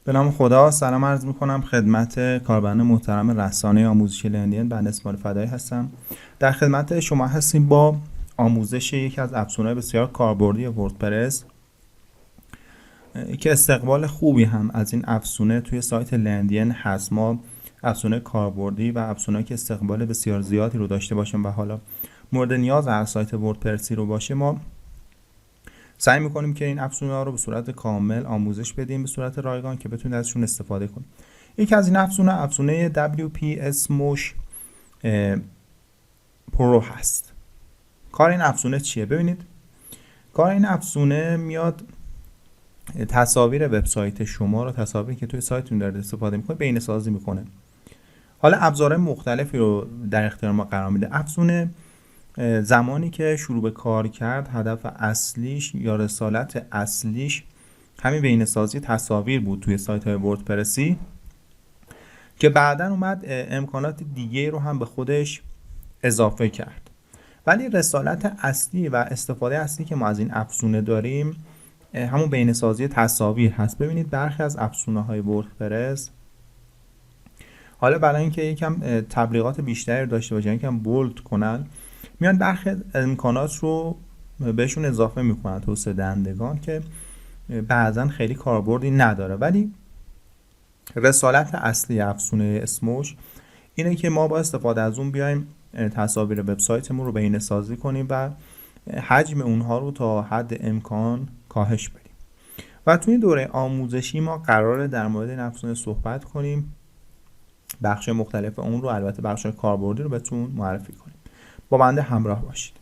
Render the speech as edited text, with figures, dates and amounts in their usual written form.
به نام خدا سلام عرض میکنم خدمت کاربران محترم رسانه آموزشی لرنین. بنده اسماعیل فدایی هستم. در خدمت شما هستیم با آموزش یکی از افزونهای بسیار کاربردی وردپرس که استقبال خوبی هم از این افزونه توی سایت لرنین هست. ما افزونه کاربردی و افزونهایی که استقبال بسیار زیادی رو داشته باشیم و حالا مورد نیاز هر سایت وردپرسی رو باشه، ما سعی میکنیم که این افزونه ها رو به صورت کامل آموزش بدیم، به صورت رایگان، که بتونید ازشون استفاده کنید. یکی از این افزونه WPS Mosh پرو هست. کار این افزونه چیه؟ ببینید، کار این افزونه میاد تصاویر وبسایت شما رو، تصاویری که توی سایتتون دارید استفاده میکنید، بهینه سازی میکنه. حالا ابزارهای مختلفی رو در اختیار ما قرار میده. افزونه زمانی که شروع به کار کرد، هدف اصلیش یا رسالت اصلیش همین بهینه‌سازی تصاویر بود توی سایت های وردپرسی، که بعداً اومد امکانات دیگه رو هم به خودش اضافه کرد. ولی رسالت اصلی و استفاده اصلی که ما از این افزونه داریم همون بهینه‌سازی تصاویر هست. ببینید برخی از افزونه های وردپرس، حالا برای اینکه یکم تبلیغات بیشتری داشته باشن، یکم بولد کنن، میان برخی امکانات رو بهشون اضافه میکنن توسعه دهندگان که بعضا خیلی کاربردی نداره. ولی رسالت اصلی افزونه اسموش اینه که ما با استفاده از اون بیایم تصاویر وبسایتمون رو بهینه سازی کنیم و حجم اونها رو تا حد امکان کاهش بدیم. و توی دوره آموزشی ما قراره در مورد این افزونه صحبت کنیم، بخش مختلف اون رو، البته بخش کاربردی رو بهتون معرفی کنیم. با بنده همراه باشید.